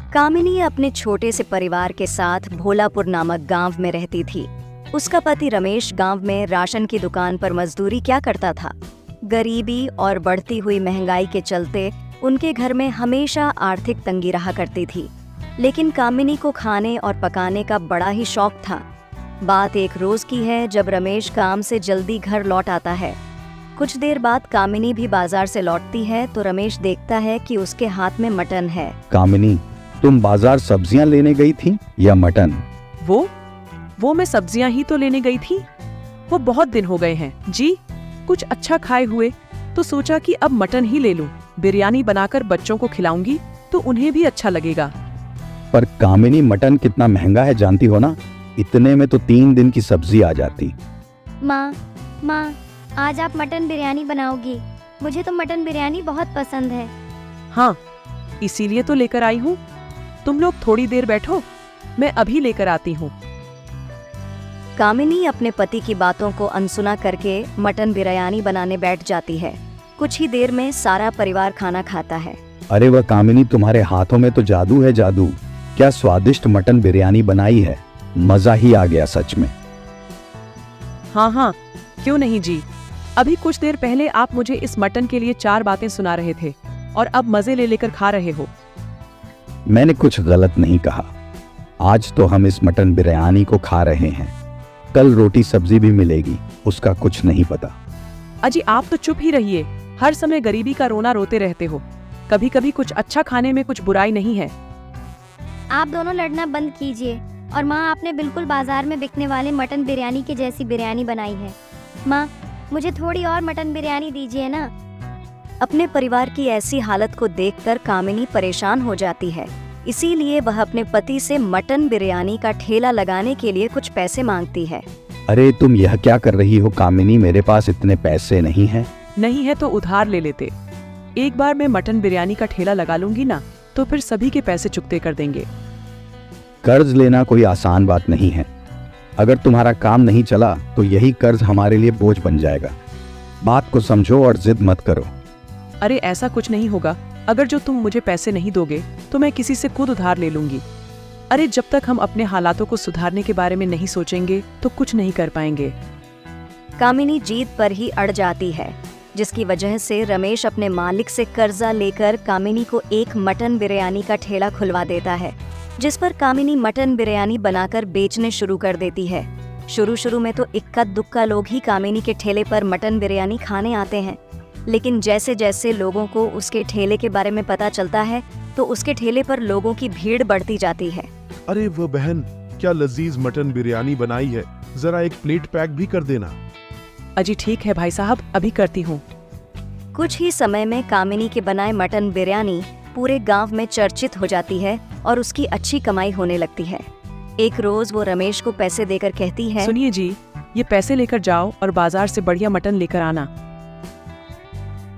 कामिनी अपने छोटे से परिवार के साथ भोलापुर नामक गांव में रहती थी। उसका पति रमेश गांव में राशन की दुकान पर मजदूरी क्या करता था। गरीबी और बढ़ती हुई महंगाई के चलते उनके घर में हमेशा आर्थिक तंगी रहा करती थी, लेकिन कामिनी को खाने और पकाने का बड़ा ही शौक था। बात एक रोज की है जब रमेश काम से जल्दी घर लौट आता है। कुछ देर बाद कामिनी भी बाजार से लौटती है तो रमेश देखता है कि उसके हाथ में मटन है। कामिनी, तुम बाजार सब्जियां लेने गई थी या मटन? वो मैं सब्जियां ही तो लेने गई थी। वो बहुत दिन हो गए हैं जी, कुछ अच्छा खाए हुए, तो सोचा कि अब मटन ही ले लूं। बिरयानी बनाकर बच्चों को खिलाऊंगी तो उन्हें भी अच्छा लगेगा। पर कामिनी, मटन कितना महंगा है जानती हो ना? इतने में तो 3 दिन की सब्जी आ जाती। माँ, आज आप मटन बिरयानी बनाओगी? मुझे तो मटन बिरयानी बहुत पसंद है। हाँ, इसीलिए तो लेकर आई हूँ। तुम लोग थोड़ी देर बैठो, मैं अभी लेकर आती हूँ। कामिनी अपने पति की बातों को अनसुना करके मटन बिरयानी बनाने बैठ जाती है। कुछ ही देर में सारा परिवार खाना खाता है। अरे वह कामिनी, तुम्हारे हाथों में तो जादू है, जादू। क्या स्वादिष्ट मटन बिरयानी बनाई है, मजा ही आ गया सच में। हाँ, क्यों नहीं जी। अभी कुछ देर पहले आप मुझे इस मटन के लिए 4 बातें सुना रहे थे और अब मजे ले लेकर खा रहे हो। मैंने कुछ गलत नहीं कहा। आज तो हम इस मटन बिरयानी को खा रहे हैं, कल रोटी सब्जी भी मिलेगी, उसका कुछ नहीं पता। अजी आप तो चुप ही रहिए, हर समय गरीबी का रोना रोते रहते हो। कभी कभी कुछ अच्छा खाने में कुछ बुराई नहीं है। आप दोनों लड़ना बंद कीजिए। और माँ, आपने बिल्कुल बाजार में बिकने वाले मटन बिरयानी के जैसी बिरयानी बनाई है। माँ, मुझे थोड़ी और मटन बिरयानी दीजिए ना। अपने परिवार की ऐसी हालत को देखकर कामिनी परेशान हो जाती है, इसीलिए वह अपने पति से मटन बिरयानी का ठेला लगाने के लिए कुछ पैसे मांगती है। अरे तुम यह क्या कर रही हो कामिनी? मेरे पास इतने पैसे नहीं हैं। नहीं है तो उधार ले लेते। एक बार मैं मटन बिरयानी का ठेला लगा लूंगी ना, तो फिर सभी के पैसे चुकते कर देंगे। कर्ज लेना कोई आसान बात नहीं है। अगर तुम्हारा काम नहीं चला तो यही कर्ज हमारे लिए बोझ बन जाएगा। बात को समझो और जिद मत करो। अरे ऐसा कुछ नहीं होगा। अगर जो तुम मुझे पैसे नहीं दोगे तो मैं किसी से खुद उधार ले लूंगी। अरे जब तक हम अपने हालातों को सुधारने के बारे में नहीं सोचेंगे तो कुछ नहीं कर पाएंगे। कामिनी जीत पर ही अड़ जाती है, जिसकी वजह से रमेश अपने मालिक से कर्जा लेकर कामिनी को एक मटन बिरयानी का ठेला खुलवा देता है, जिस पर कामिनी मटन बिरयानी बनाकर बेचने शुरू कर देती है। शुरू में तो इक्का दुक्का लोग ही कामिनी के ठेले पर मटन बिरयानी खाने आते हैं, लेकिन जैसे जैसे लोगों को उसके ठेले के बारे में पता चलता है तो उसके ठेले पर लोगों की भीड़ बढ़ती जाती है। अरे वह बहन, क्या लजीज मटन बिरयानी बनाई है, जरा एक प्लेट पैक भी कर देना। अजी ठीक है भाई साहब, अभी करती हूँ। कुछ ही समय में कामिनी के बनाए मटन बिरयानी पूरे गांव में चर्चित हो जाती है और उसकी अच्छी कमाई होने लगती है। एक रोज वो रमेश को पैसे देकर कहती है, सुनिए जी, ये पैसे लेकर जाओ और बाजार से बढ़िया मटन लेकर आना।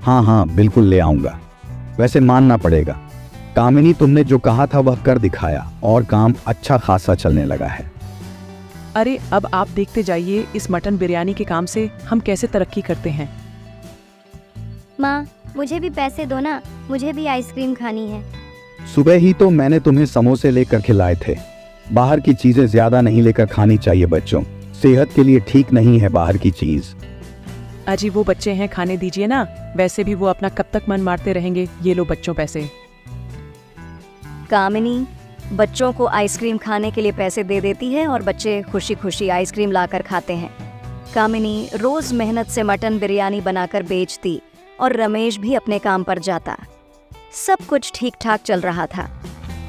हाँ, बिल्कुल ले आऊंगा। वैसे मानना पड़ेगा कामिनी, तुमने जो कहा था वह कर दिखाया और काम अच्छा खासा चलने लगा है। अरे अब आप देखते जाइए इस मटन बिरयानी के काम से हम कैसे तरक्की करते हैं। माँ, मुझे भी पैसे दो ना, मुझे भी आइसक्रीम खानी है। सुबह ही तो मैंने तुम्हें समोसे लेकर खिलाए थे। बाहर की चीजें ज्यादा नहीं लेकर खानी चाहिए बच्चों, सेहत के लिए ठीक नहीं है बाहर की चीज। अजी वो बच्चे हैं, खाने दीजिए ना, वैसे भी वो अपना कब तक मन मारते रहेंगे। ये लो बच्चों पैसे। कामिनी बच्चों को आइसक्रीम खाने के लिए पैसे दे देती है और बच्चे खुशी खुशी आइसक्रीम लाकर खाते हैं। कामिनी रोज मेहनत से मटन बिरयानी बनाकर बेचती और रमेश भी अपने काम पर जाता। सब कुछ ठीक ठाक चल रहा था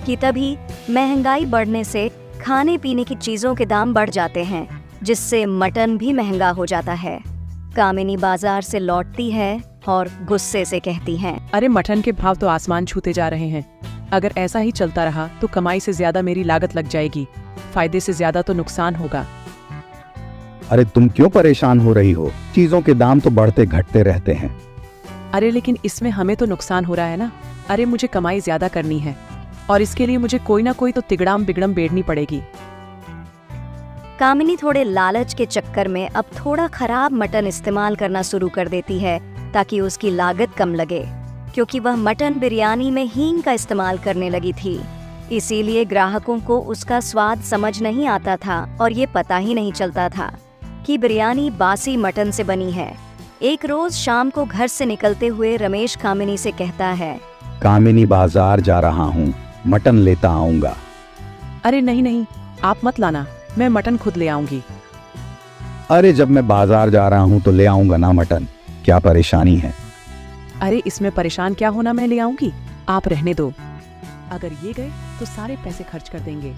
कि तभी महंगाई बढ़ने से खाने पीने की चीजों के दाम बढ़ जाते हैं, जिससे मटन भी महंगा हो जाता है। कामिनी बाजार से लौटती है और गुस्से से कहती है, अरे मटन के भाव तो आसमान छूते जा रहे हैं। अगर ऐसा ही चलता रहा तो कमाई से ज्यादा मेरी लागत लग जाएगी, फायदे से ज्यादा तो नुकसान होगा। अरे तुम क्यों परेशान हो रही हो? चीजों के दाम तो बढ़ते घटते रहते हैं। अरे लेकिन इसमें हमें तो नुकसान हो रहा है ना। अरे मुझे कमाई ज्यादा करनी है और इसके लिए मुझे कोई ना कोई तो तिगड़ाम बिगड़म बेड़नी पड़ेगी। कामिनी थोड़े लालच के चक्कर में अब थोड़ा खराब मटन इस्तेमाल करना शुरू कर देती है ताकि उसकी लागत कम लगे, क्योंकि वह मटन बिरयानी में हींग का इस्तेमाल करने लगी थी। इसीलिए ग्राहकों को उसका स्वाद समझ नहीं आता था और ये पता ही नहीं चलता था कि बिरयानी बासी मटन से बनी है। एक रोज शाम को घर से निकलते हुए रमेश कामिनी से कहता है, कामिनी बाजार जा रहा हूँ, मटन लेता आऊंगा। अरे नहीं नहीं, आप मत लाना, मैं मटन खुद ले आऊंगी। अरे जब मैं बाजार जा रहा हूँ तो ले आऊंगा ना मटन, क्या परेशानी है? अरे इसमें परेशान क्या होना, मैं ले आऊंगी, आप रहने दो। अगर ये गए तो सारे पैसे खर्च कर देंगे।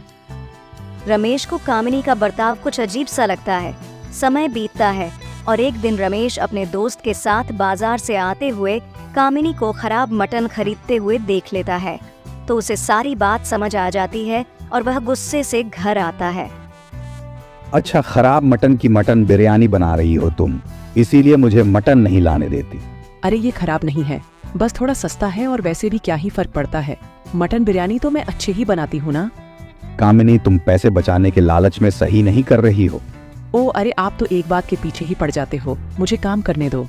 रमेश को कामिनी का बर्ताव कुछ अजीब सा लगता है। समय बीतता है और एक दिन रमेश अपने दोस्त के साथ बाजार से आते हुए कामिनी को खराब मटन खरीदते हुए देख लेता है तो उसे सारी बात समझ आ जाती है और वह गुस्से से घर आता है। अच्छा, खराब मटन की मटन बिरयानी बना रही हो तुम, इसीलिए मुझे मटन नहीं लाने देती। अरे ये खराब नहीं है, बस थोड़ा सस्ता है और वैसे भी क्या ही फर्क पड़ता है। मटन बिरयानी तो मैं अच्छे ही बनाती हूँ ना। कामिनी, तुम पैसे बचाने के लालच में सही नहीं कर रही हो। ओ अरे, आप तो एक बात के पीछे ही पड़ जाते हो, मुझे काम करने दो।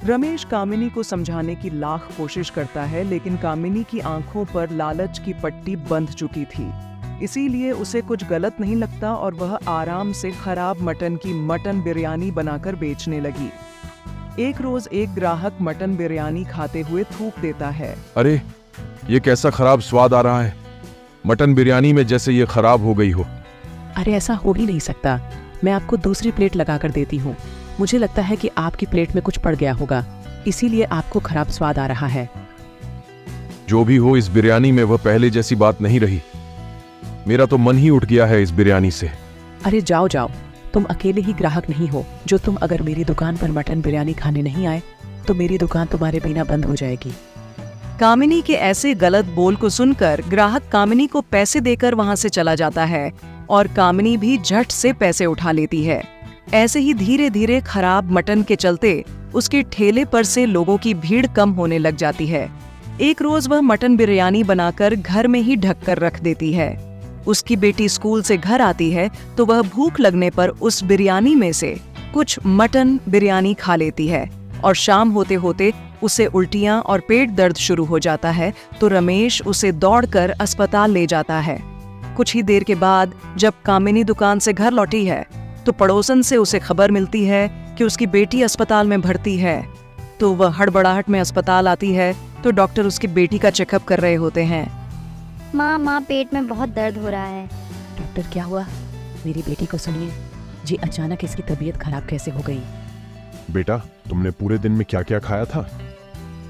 रमेश कामिनी को समझाने की लाख कोशिश करता है, लेकिन कामिनी की आंखों पर लालच की पट्टी बंध चुकी थी। इसीलिए उसे कुछ गलत नहीं लगता और वह आराम से खराब मटन की मटन बिरयानी बनाकर बेचने लगी। एक रोज एक ग्राहक मटन बिरयानी खाते हुए थूक देता है। अरे ये कैसा खराब स्वाद आ रहा है, मटन बिरयानी में जैसे ये खराब हो गई हो। अरे ऐसा हो ही नहीं सकता, मैं आपको दूसरी प्लेट लगा कर देती हूँ। मुझे लगता है कि आपकी प्लेट में कुछ पड़ गया होगा, इसीलिए आपको खराब स्वाद आ रहा है। जो भी हो, इस बिरयानी में वह पहले जैसी बात नहीं रही। मेरा तो मन ही उठ गया है इस बिरयानी से। अरे जाओ जाओ, तुम अकेले ही ग्राहक नहीं हो जो तुम अगर मेरी दुकान पर मटन बिरयानी खाने नहीं आए तो मेरी दुकान तुम्हारे बिना बंद हो जाएगी। कामिनी के ऐसे गलत बोल को सुनकर ग्राहक कामिनी को पैसे देकर वहां से चला जाता है और कामिनी भी झट से पैसे उठा लेती है। ऐसे ही धीरे धीरे खराब मटन के चलते उसके ठेले पर से लोगों की भीड़ कम होने लग जाती है। एक रोज वह मटन बिरयानी बनाकर घर में ही ढक कर रख देती है। उसकी बेटी स्कूल से घर आती है तो वह भूख लगने पर उस बिरयानी में से कुछ मटन बिरयानी खा लेती है और शाम होते होते उसे उल्टियां और पेट दर्द शुरू हो जाता है तो रमेश उसे दौड़कर अस्पताल ले जाता है। कुछ ही देर के बाद जब कामिनी दुकान से घर लौटी है तो पड़ोसन से उसे खबर मिलती है कि उसकी बेटी अस्पताल में भर्ती है। तो वह हड़बड़ाहट में अस्पताल आती है तो डॉक्टर उसकी बेटी का चेकअप कर रहे होते हैं। माँ पेट में बहुत दर्द हो रहा है। डॉक्टर क्या हुआ? मेरी बेटी को सुनिए जी, अचानक इसकी तबीयत खराब कैसे हो गई? बेटा, तुमने पूरे दिन में क्या क्या खाया था?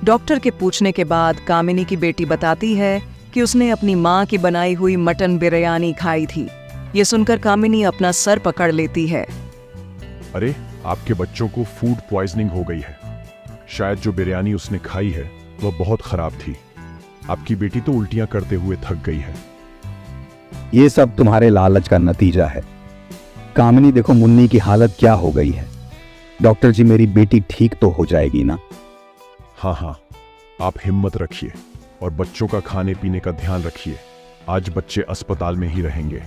डॉक्टर के पूछने के बाद कामिनी की बेटी बताती है कि उसने अपनी माँ की बनाई हुई मटन बिरयानी खाई थी। ये सुनकर कामिनी अपना सर पकड़ लेती है। अरे, आपके बच्चों को फूड पॉइजनिंग हो गई है। शायद जो बिरयानी उसने खाई है वह बहुत खराब थी। आपकी बेटी तो उल्टियां करते हुए थक गई है। ये सब तुम्हारे लालच का नतीजा है। कामिनी, देखो मुन्नी की हालत क्या हो गई है। डॉक्टर जी, मेरी बेटी ठीक तो हो जाएगी ना? हाँ, आप हिम्मत रखिए और बच्चों का खाने पीने का ध्यान रखिए। आज बच्चे अस्पताल में ही रहेंगे।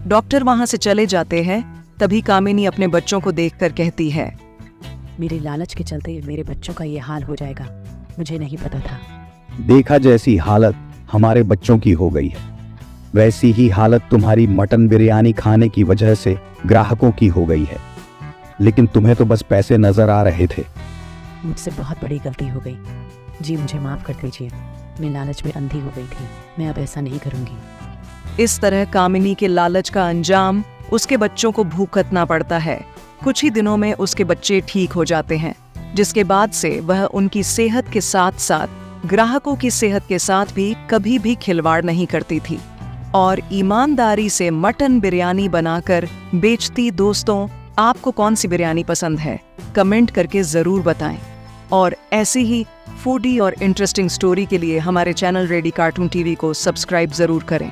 डॉक्टर वहां से चले जाते हैं। तभी कामिनी अपने बच्चों को देखकर कहती है, मेरे लालच के चलते मेरे बच्चों का ये हाल हो जाएगा, मुझे नहीं पता था। देखा, जैसी हालत हमारे बच्चों की हो गई है वैसी ही हालत तुम्हारी मटन बिरयानी खाने की वजह से ग्राहकों की हो गई है। लेकिन तुम्हें तो बस पैसे नजर आ रहे थे। मुझसे बहुत बड़ी गलती हो गई जी, मुझे माफ कर दीजिए। मैं लालच में अंधी हो गई थी, मैं अब ऐसा नहीं करूंगी। इस तरह कामिनी के लालच का अंजाम उसके बच्चों को भुगतना पड़ता है। कुछ ही दिनों में उसके बच्चे ठीक हो जाते हैं, जिसके बाद से वह उनकी सेहत के साथ साथ ग्राहकों की सेहत के साथ भी कभी भी खिलवाड़ नहीं करती थी और ईमानदारी से मटन बिरयानी बनाकर बेचती। दोस्तों, आपको कौन सी बिरयानी पसंद है? कमेंट करके जरूर बताएं और ऐसी ही फूडी और इंटरेस्टिंग स्टोरी के लिए हमारे चैनल रेडी कार्टून टीवी को सब्सक्राइब जरूर करें।